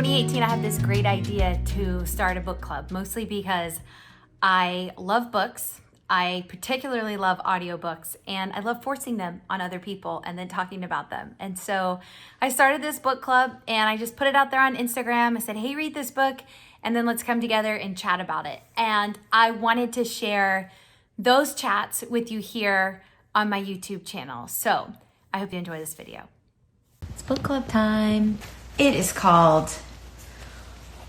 2018, I had this great idea to start a book club, mostly because I love books. I particularly love audiobooks, and I love forcing them on other people and then talking about them. And so I started this book club, and I just put it out there on Instagram. I said, hey, read this book, and then let's come together and chat about it. And I wanted to share those chats with you here on my YouTube channel. So I hope you enjoy this video. It's book club time. It is called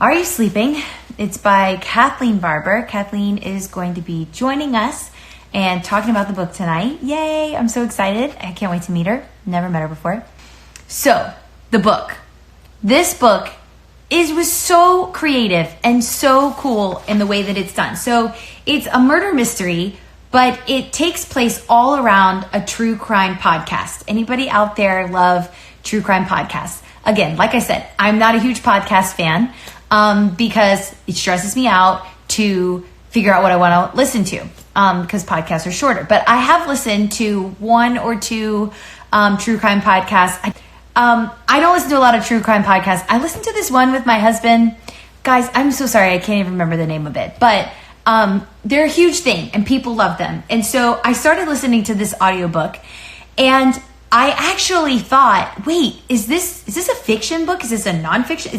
Are You Sleeping? It's by Kathleen Barber. Kathleen is going to be joining us and talking about the book tonight. Yay! I'm so excited. I can't wait to meet her. Never met her before. So, the book. This book was so creative and so cool in the way that it's done. So, it's a murder mystery, but it takes place all around a true crime podcast. Anybody out there love true crime podcasts? Again, like I said, I'm not a huge podcast fan because it stresses me out to figure out what I want to listen to because podcasts are shorter. But I have listened to one or two true crime podcasts. I don't listen to a lot of true crime podcasts. I listened to this one with my husband. Guys, I'm so sorry. I can't even remember the name of it. But they're a huge thing and people love them. And so I started listening to this audiobook, and I actually thought, wait, is this a fiction book? Is this a nonfiction?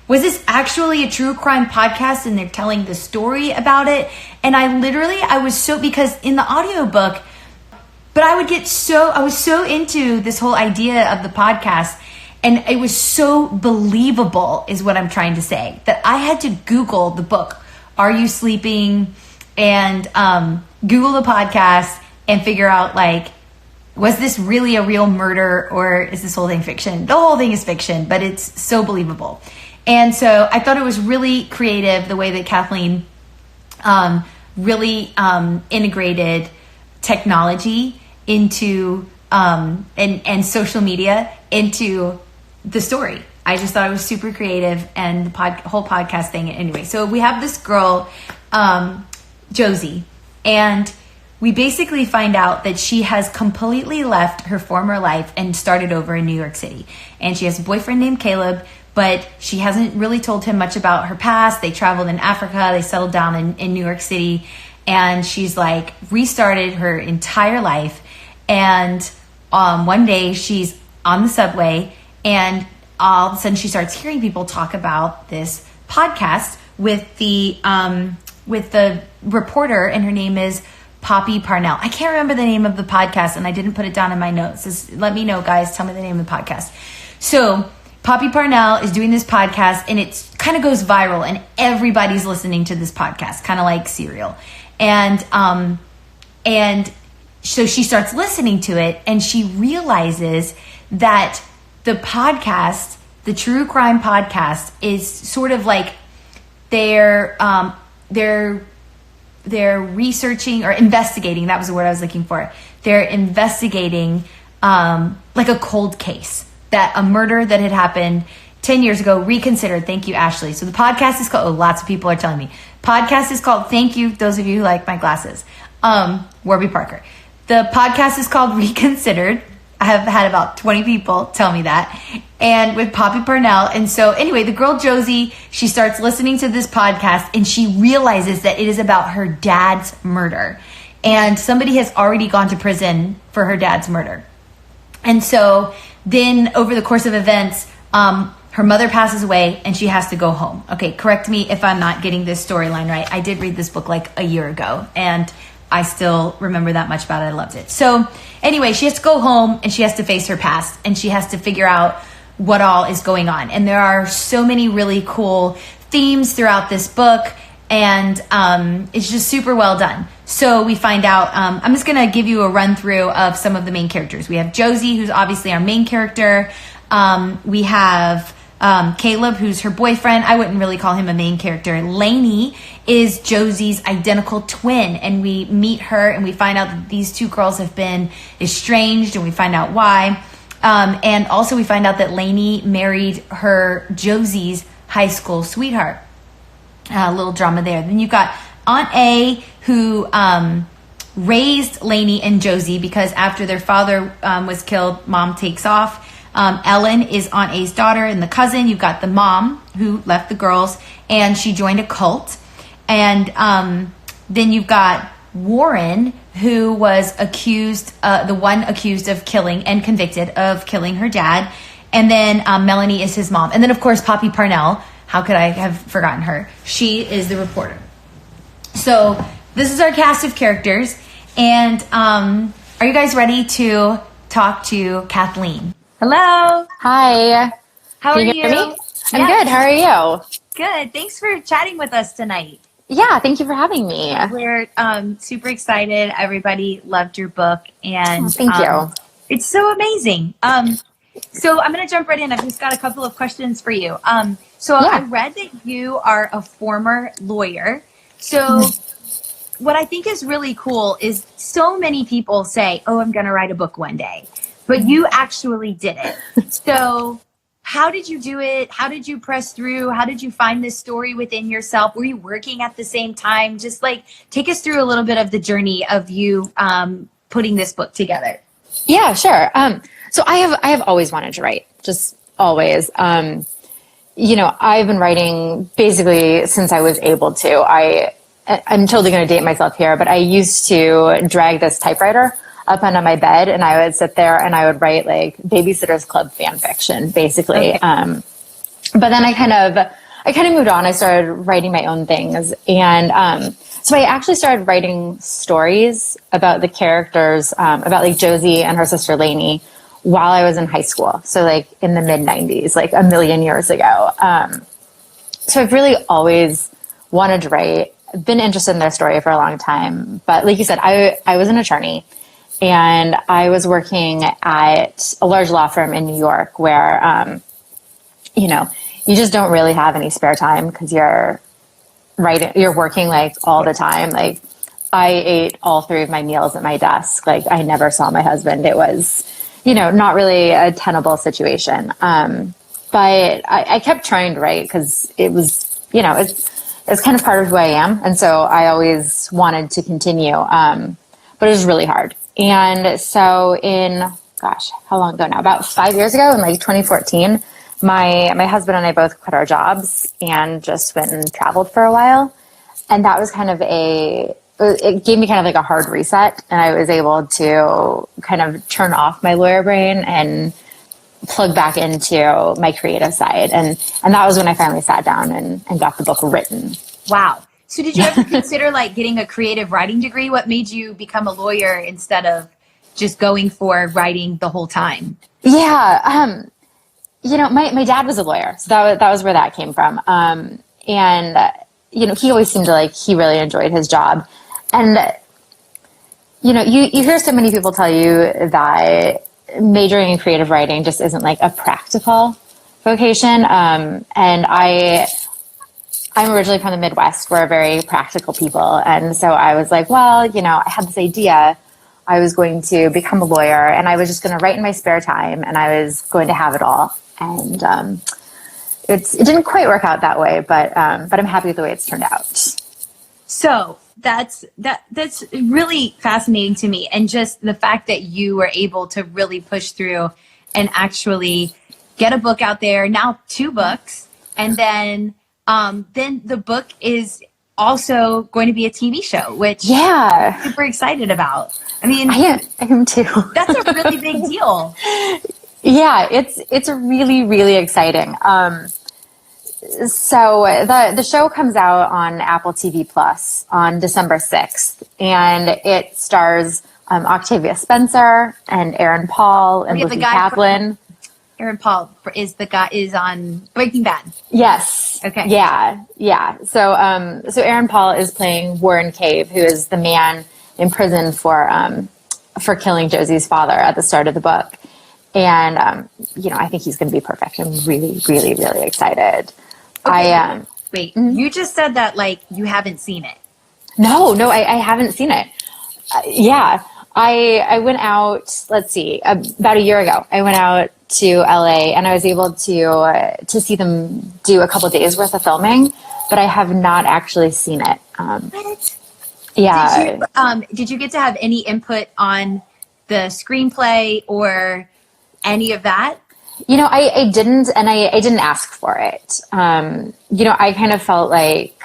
Was this actually a true crime podcast and they're telling the story about it? And I was so, because in the audiobook, but I was so into this whole idea of the podcast, and it was so believable is what I'm trying to say, that I had to Google the book, Are You Sleeping? And Google the podcast and figure out, like, was this really a real murder or is this whole thing fiction? The whole thing is fiction, but it's so believable. And so I thought it was really creative the way that Kathleen really integrated technology into and social media into the story. I just thought it was super creative, and the whole podcast thing. Anyway, so we have this girl, Josie, and we basically find out that she has completely left her former life and started over in New York City. And she has a boyfriend named Caleb, but she hasn't really told him much about her past. They traveled in Africa. They settled down in New York City. And she's like restarted her entire life. And one day she's on the subway, and all of a sudden she starts hearing people talk about this podcast with the reporter, and her name is Poppy Parnell. I can't remember the name of the podcast, and I didn't put it down in my notes. Just let me know, guys. Tell me the name of the podcast. So Poppy Parnell is doing this podcast, and it kind of goes viral, and everybody's listening to this podcast, kind of like Serial. And so she starts listening to it, and she realizes that the podcast, the true crime podcast, is sort of like they're researching or investigating. That was the word I was looking for. They're investigating like a cold case, that a murder that had happened 10 years ago, reconsidered. Thank you, Ashley. So the podcast is called, lots of people are telling me, podcast is called, thank you, those of you who like my glasses, Warby Parker. The podcast is called Reconsidered. I have had about 20 people tell me that. And with Poppy Parnell. And so anyway, the girl Josie, she starts listening to this podcast, and she realizes that it is about her dad's murder. And somebody has already gone to prison for her dad's murder. And so then over the course of events, her mother passes away and she has to go home. Okay, correct me if I'm not getting this storyline right. I did read this book like a year ago, and I still remember that much about it. I loved it. So anyway, she has to go home, and she has to face her past, and she has to figure out what all is going on. And there are so many really cool themes throughout this book, and it's just super well done. So we find out, I'm just going to give you a run through of some of the main characters. We have Josie, who's obviously our main character. We have Caleb, who's her boyfriend. I wouldn't really call him a main character. Lainey is Josie's identical twin, and we meet her, and we find out that these two girls have been estranged, and we find out why. And also we find out that Lainey married Josie's high school sweetheart. A little drama there. Then you've got Aunt A, who raised Lainey and Josie, because after their father was killed, mom takes off. Ellen is Aunt A's daughter and the cousin. You've got the mom who left the girls and she joined a cult. And then you've got Warren, who was accused, the one accused of killing and convicted of killing her dad. And then Melanie is his mom. And then, of course, Poppy Parnell. How could I have forgotten her? She is the reporter. So this is our cast of characters. And are you guys ready to talk to Kathleen? Hello. Hi. How are you? Hear me? I'm good. How are you? Good. Thanks for chatting with us tonight. Yeah, thank you for having me. We're super excited. Everybody loved your book. And thank you. It's so amazing. So I'm going to jump right in. I've just got a couple of questions for you. I read that you are a former lawyer. So what I think is really cool is so many people say, oh, I'm going to write a book one day, but you actually did it. So how did you do it? How did you press through? How did you find this story within yourself? Were you working at the same time? Just like take us through a little bit of the journey of you putting this book together. Yeah, sure. So I have always wanted to write, just always. I've been writing basically since I was able to. I'm totally going to date myself here, but I used to drag this typewriter up onto my bed and I would sit there and I would write like Babysitter's Club fan fiction, basically. Okay. But then I kind of moved on. I started writing my own things. And so I actually started writing stories about the characters, about like Josie and her sister Lainey while I was in high school. So like in the mid 90s, like a million years ago. So I've really always wanted to write. I've been interested in their story for a long time. But like you said, I was an attorney and I was working at a large law firm in New York where, you just don't really have any spare time because you're working like all the time. Like I ate all 3 of my meals at my desk. Like I never saw my husband. It was, not really a tenable situation. But I kept trying to write because it was, it's kind of part of who I am. And so I always wanted to continue. But it was really hard. And so how long ago now? About 5 years ago in like 2014, my husband and I both quit our jobs and just went and traveled for a while. And that was it gave me kind of like a hard reset. And I was able to kind of turn off my lawyer brain and plug back into my creative side. And that was when I finally sat down and got the book written. Wow. So did you ever consider like getting a creative writing degree? What made you become a lawyer instead of just going for writing the whole time? Yeah. My dad was a lawyer, so that was where that came from. He always seemed to like, he really enjoyed his job. And, you hear so many people tell you that majoring in creative writing just isn't like a practical vocation. And I'm originally from the Midwest. We're very practical people. And so I was like, well, I had this idea. I was going to become a lawyer and I was just going to write in my spare time and I was going to have it all. And it didn't quite work out that way, but I'm happy with the way it's turned out. So that's really fascinating to me. And just the fact that you were able to really push through and actually get a book out there, now 2 books. And then the book is also going to be a TV show, which I'm super excited about. I mean, I am too. That's a really big deal. Yeah, it's really, really exciting. So the show comes out on Apple TV Plus on December 6th, and it stars Octavia Spencer and Aaron Paul and Lizzie Kaplan. Aaron Paul is on Breaking Bad. Yes. Okay. Yeah. So Aaron Paul is playing Warren Cave, who is the man in prison for killing Josie's father at the start of the book. And I think he's going to be perfect. I'm really, really, really excited. Okay. Wait, you just said that like you haven't seen it. No, I haven't seen it. I went out, let's see, about a year ago. I went out to LA and I was able to see them do a couple of days worth of filming, but I have not actually seen it. What? Yeah. Did you get to have any input on the screenplay or any of that? I didn't, and I didn't ask for it. I kind of felt like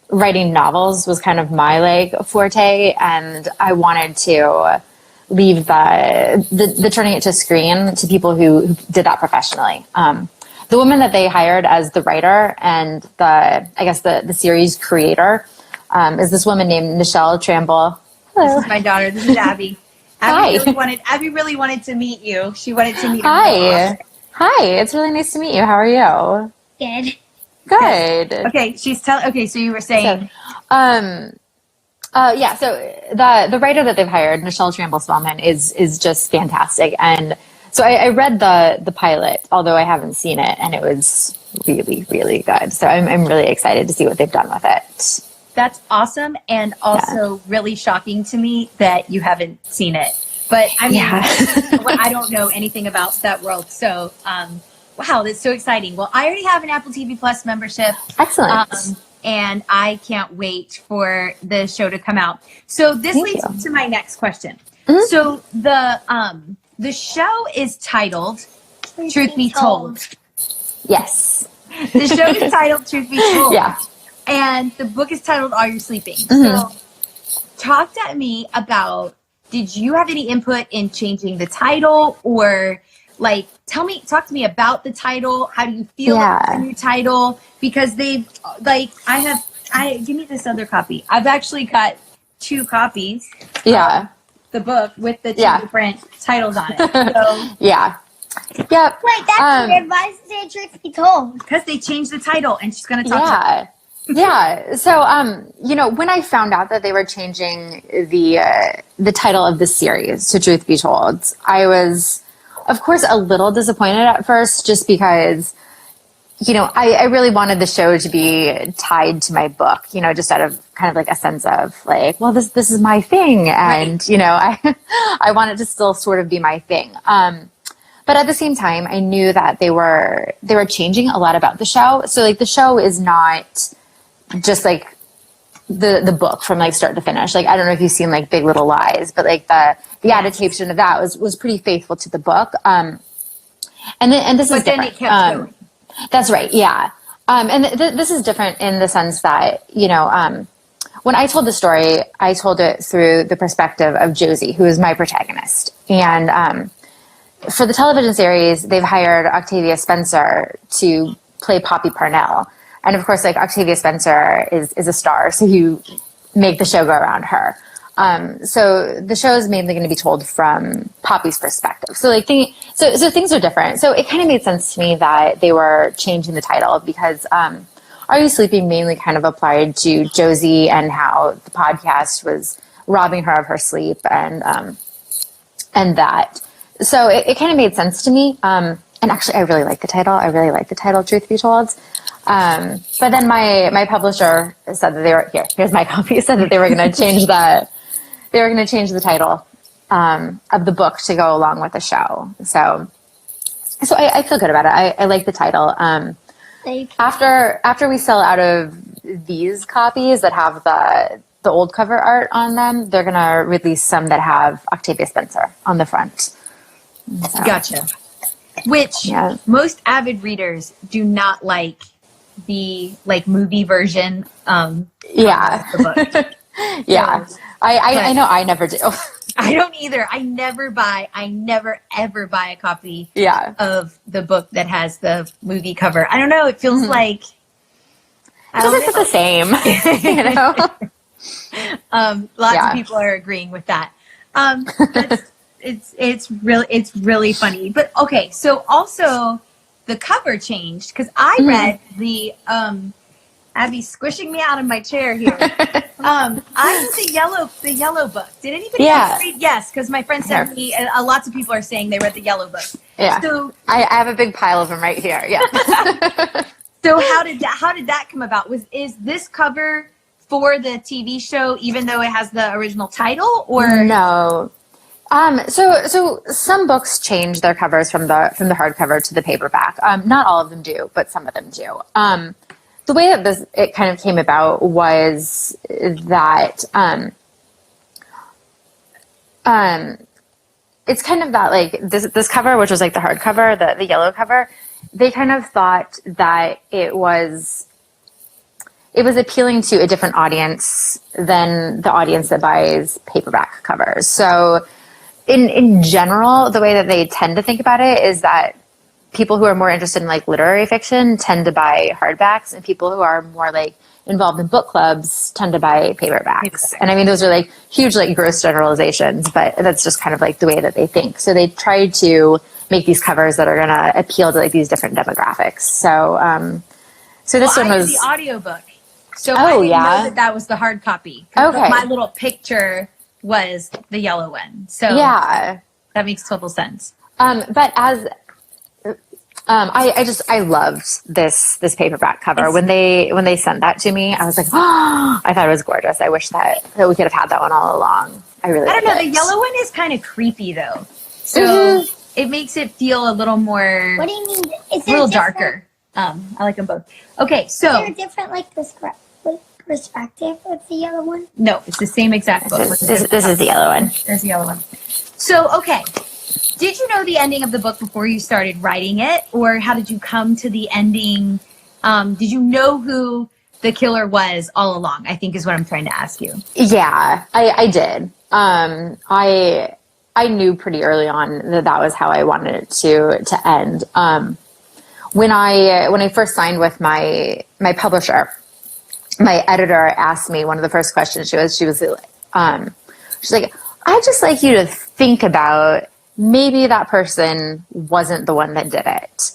writing novels was kind of my like forte, and I wanted to leave the turning it to screen to people who did that professionally. The woman that they hired as the writer and the series creator is this woman named Michelle Tramble. Hello. This is my daughter. This is Abby. Hi. Abby really wanted to meet you. She wanted to meet you. Hi. It's really nice to meet you. How are you? Good. Good. Okay, so you were saying. So the writer that they've hired, Michelle Tramble-Spellman, is just fantastic. And so I read the pilot, although I haven't seen it, and it was really, really good. So I'm really excited to see what they've done with it. That's awesome, and also really shocking to me that you haven't seen it. But I mean, I don't know anything about that world. So, wow, that's so exciting. Well, I already have an Apple TV Plus membership. Excellent. And I can't wait for the show to come out. So this leads to my next question. Mm-hmm. So the show is titled Truth Be Told. Yes. The show is titled Truth Be Told. Yeah. And the book is titled Are You Sleeping? Mm-hmm. So talk to me about, did you have any input in changing the title, or like, talk to me about the title. How do you feel about the new title? Because they've give me this other copy. I've actually got 2 copies. Yeah. Of the book with the 2 different titles on it. So yeah. Yep. Wait, that's weird. Why does it say Truth Be Told? Because they changed the title, and she's going to talk about it. Yeah. So, when I found out that they were changing the title of the series to Truth Be Told, I was, of course, a little disappointed at first, just because, I really wanted the show to be tied to my book, just out of kind of like a sense of like, well, this is my thing. And, I wanted to still sort of be my thing. But at the same time, I knew that they were changing a lot about the show. So like the show is not just like the book from like start to finish. Like, I don't know if you've seen like Big Little Lies, but like the adaptation of that was pretty faithful to the book. And this is different. Then it kept going. That's right. Yeah. And this is different in the sense that, when I told the story, I told it through the perspective of Josie, who is my protagonist. And, for the television series, they've hired Octavia Spencer to play Poppy Parnell. And of course, like Octavia Spencer is a star, so you make the show go around her. So the show is mainly going to be told from Poppy's perspective. So like so things are different. So it kind of made sense to me that they were changing the title because Are You Sleeping mainly kind of applied to Josie and how the podcast was robbing her of her sleep and that. So it kind of made sense to me. And actually, I really like the title. I really like the title, Truth Be Told. But then my publisher said that here's my copy, said that they were going to change the title of the book to go along with the show. So I feel good about it. I like the title. After we sell out of these copies that have the old cover art on them, they're going to release some that have Octavia Spencer on the front. So. Gotcha. Which most avid readers do not like the movie version. Of the book. Yeah, so, I know I never do. I don't either. I never ever buy a copy of the book that has the movie cover. I don't know. It feels like it's the same. Lots of people are agreeing with that. It's really funny. But okay, so also the cover changed because I read the Abby's squishing me out of my chair here. I read the yellow book. Did anybody else read? Yes, because my friend sent me. Lots of people are saying they read the yellow book. Yeah. So I have a big pile of them right here. Yeah. So how did that come about? Is this cover for the TV show, even though it has the original title, or no? So some books change their covers from the hardcover to the paperback. Not all of them do, but some of them do. The way that it kind of came about was that it's kind of that like this cover, which was like the hardcover, the yellow cover. They kind of thought that it was appealing to a different audience than the audience that buys paperback covers. So in general, the way that they tend to think about it is that people who are more interested in like literary fiction tend to buy hardbacks, and people who are more like involved in book clubs tend to buy paperbacks. And I mean, those are like huge, like gross generalizations, but that's just kind of like the way that they think. So they try to make these covers that are going to appeal to like these different demographics. So, so this one was the audiobook. So I didn't know that was the hard copy. Okay. My little picture was the yellow one. So yeah, that makes total sense. But as I loved this paperback cover. When they sent that to me, I was like, oh, I thought it was gorgeous. I wish that we could have had that one all along. I don't know. The yellow one is kind of creepy though, so it makes it feel a little more. What do you mean? Is a little darker. I like them both. Okay, so is there a different like perspective with the yellow one? No, it's the same exact book. This is the yellow one. There's the yellow one. So okay. Did you know the ending of the book before you started writing it, or how did you come to the ending? Did you know who the killer was all along? I think is what I'm trying to ask you. Yeah, I did. I knew pretty early on that was how I wanted it to end. When I first signed with my publisher, my editor asked me one of the first questions. She's like, I'd just like you to think about maybe that person wasn't the one that did it.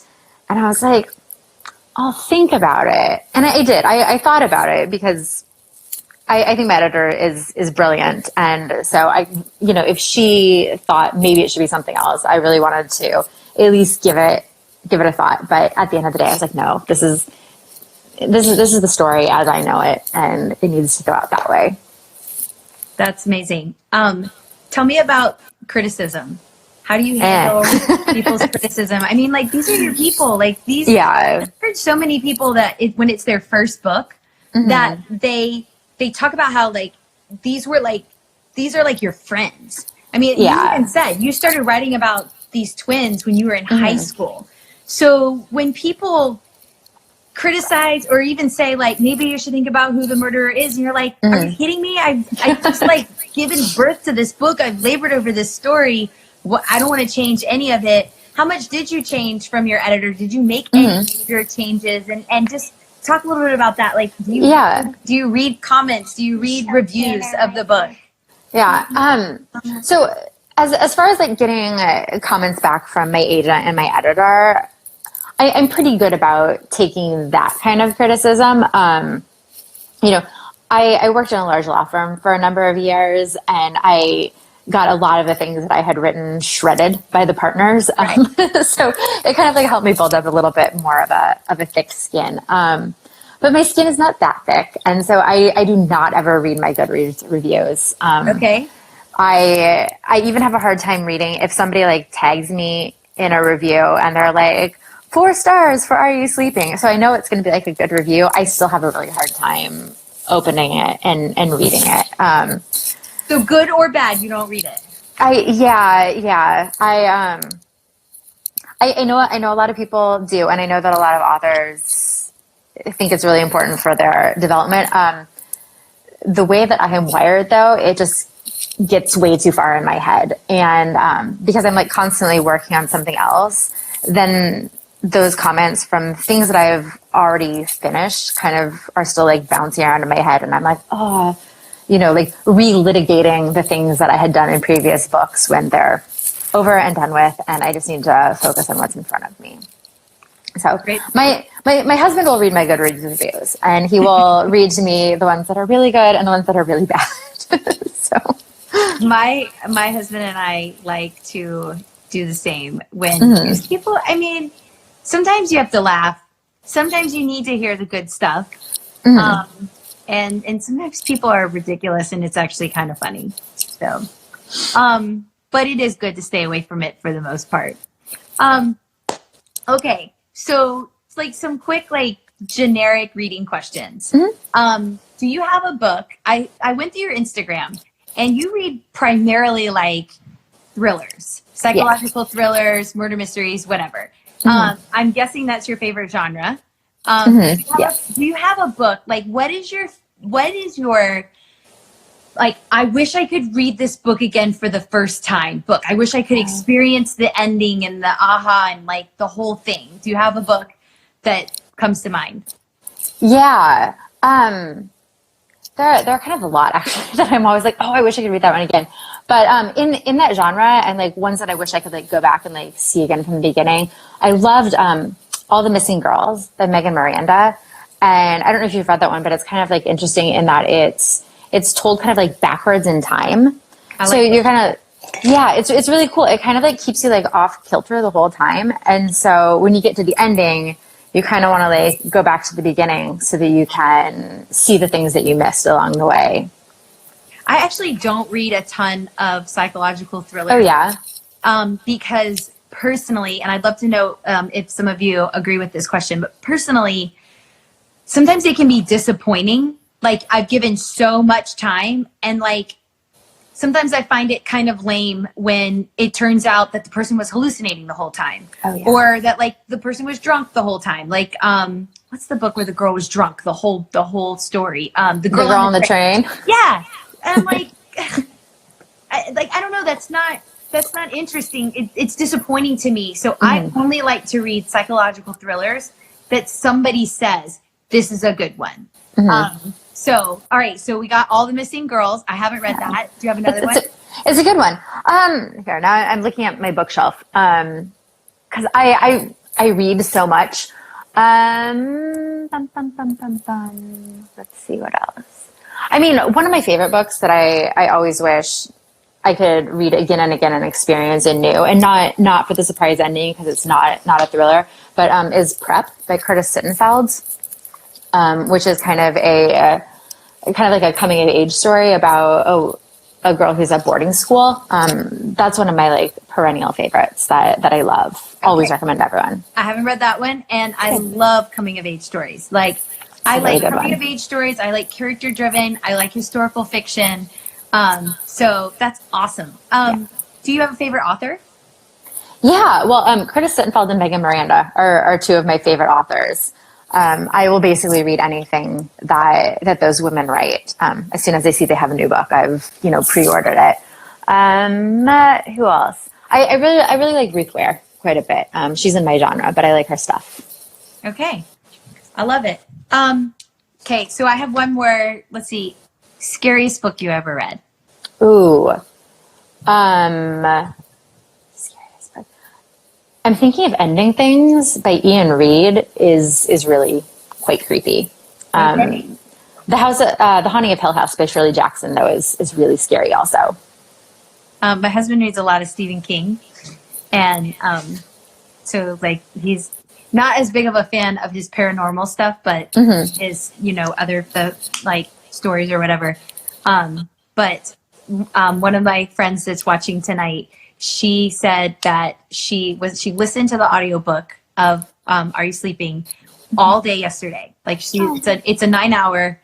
And I was like, I'll think about it. And I did. I thought about it because I think my editor is brilliant. And so if she thought maybe it should be something else, I really wanted to at least give it a thought. But at the end of the day, I was like, no, this is the story as I know it, and it needs to go out that way. That's amazing. Tell me about criticism. How do you handle people's criticism? I mean, like, these are your people. Like, these. Yeah. I've heard so many people that when it's their first book, that they talk about how like these are like your friends. I mean, you even said you started writing about these twins when you were in high school. So when people criticize or even say like, maybe you should think about who the murderer is, and you're like, are you kidding me? I've just like given birth to this book. I've labored over this story. I don't want to change any of it. How much did you change from your editor? Did you make any major changes? And just talk a little bit about that. Like, do you read comments? Do you read reviews of the book? Yeah. So as far as like getting comments back from my agent and my editor, I'm pretty good about taking that kind of criticism. I worked in a large law firm for a number of years, and I got a lot of the things that I had written shredded by the partners. Right. So it kind of like helped me build up a little bit more of a thick skin. But my skin is not that thick. And so I do not ever read my Goodreads reviews. Okay. I even have a hard time reading if somebody like tags me in a review and they're like, 4 stars for Are You Sleeping? So I know it's going to be like a good review. I still have a really hard time opening it and reading it. So good or bad, you don't read it. I know a lot of people do, and I know that a lot of authors think it's really important for their development. The way that I am wired, though, it just gets way too far in my head, and because I'm like constantly working on something else, then those comments from things that I've already finished kind of are still like bouncing around in my head, and I'm like, like relitigating the things that I had done in previous books when they're over and done with, and I just need to focus on what's in front of me. So my husband will read my Goodreads reviews, and he will read to me the ones that are really good and the ones that are really bad. So my husband and I like to do the same when people, I mean, sometimes you have to laugh. Sometimes you need to hear the good stuff. And sometimes people are ridiculous, and it's actually kind of funny. So, but it is good to stay away from it for the most part. Okay. So it's like some quick, like generic reading questions. Do you have a book? I went through your Instagram, and you read primarily like thrillers, psychological thrillers, murder mysteries, whatever. I'm guessing that's your favorite genre. Yes. Do you have a book? Like, what is your, like, I wish I could read this book again for the first time book. I wish I could experience the ending and the aha and like the whole thing. Do you have a book that comes to mind? Yeah. There are kind of a lot actually that I'm always like, oh, I wish I could read that one again. But in that genre, and like ones that I wish I could like go back and like see again from the beginning, I loved All the Missing Girls by Megan Miranda. And I don't know if you've read that one, but it's kind of like interesting in that it's told kind of like backwards in time. So you're kind of, yeah, it's really cool. It kind of like keeps you like off kilter the whole time. And so when you get to the ending, you kind of want to like go back to the beginning so that you can see the things that you missed along the way. I actually don't read a ton of psychological thrillers. Oh yeah. Because personally, and I'd love to know if some of you agree with this question, but personally, sometimes they can be disappointing. Like, I've given so much time, and like sometimes I find it kind of lame when it turns out that the person was hallucinating the whole time. Oh, yeah. Or that like the person was drunk the whole time. Like, what's the book where the girl was drunk the whole story? The Girl on the Train. Yeah. And I'm like, I don't know. That's not interesting. It's disappointing to me. So I only like to read psychological thrillers that somebody says, this is a good one. So, all right. So we got All the Missing Girls. I haven't read that. Do you have another one? It's a good one. Here, now I'm looking at my bookshelf. Cause I read so much. Let's see what else. I mean, one of my favorite books that I always wish I could read again and again and experience anew, and not for the surprise ending because it's not a thriller, but is Prep by Curtis Sittenfeld, which is kind of like a coming of age story about a girl who's at boarding school. That's one of my like perennial favorites that I love. Always recommend to everyone. I haven't read that one, and I love coming of age stories. Like, I like coming of age stories. I like character driven. I like historical fiction. So that's awesome. Do you have a favorite author? Yeah, well, Curtis Sittenfeld and Megan Miranda are two of my favorite authors. I will basically read anything that those women write. As soon as I see they have a new book, I've pre-ordered it. Who else? I really like Ruth Ware quite a bit. She's in my genre, but I like her stuff. Okay, I love it. Okay, so I have one more. Let's see, scariest book you ever read? Ooh, scariest book. I'm thinking of Ending Things by Ian Reid is really quite creepy. Okay. The Haunting of Hill House by Shirley Jackson though is really scary also. My husband reads a lot of Stephen King, and so like he's not as big of a fan of his paranormal stuff, but his other like stories or whatever. But one of my friends that's watching tonight, she said that she listened to the audiobook of Are You Sleeping all day yesterday. Like it's a 9-hour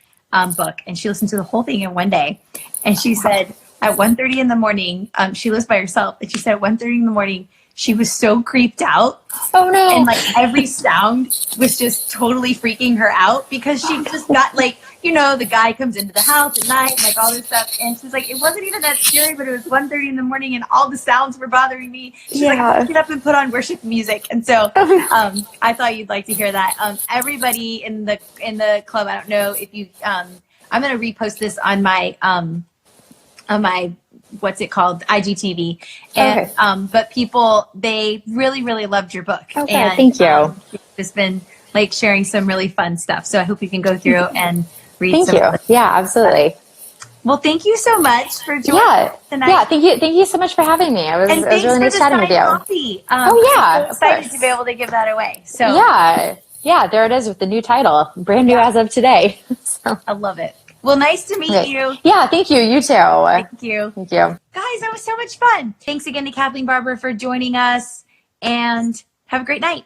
book, and she listened to the whole thing in one day. And she said at 1:30 in the morning, she lives by herself, and she said at 1:30 in the morning, she was so creeped out. Oh no. And like every sound was just totally freaking her out, because she just got like, the guy comes into the house at night and like all this stuff. And she's like, it wasn't even that scary, but it was 1:30 in the morning and all the sounds were bothering me. She's like, I get up and put on worship music. And so I thought you'd like to hear that. Everybody in the club, I don't know if you, I'm going to repost this on my what's it called, IGTV, and but people, they really loved your book. Okay, and thank you. It's been like sharing some really fun stuff, so I hope you can go through and read. Thank you. Yeah, absolutely. Well, thank you so much for joining tonight. Yeah, thank you so much for having me. It was really nice chatting with you. Coffee. I'm so excited to be able to give that away. So yeah, there it is with the new title, brand new as of today. So. I love it. Well, nice to meet you. Yeah, thank you. You too. Thank you. Thank you. Guys, that was so much fun. Thanks again to Kathleen Barber for joining us, and have a great night.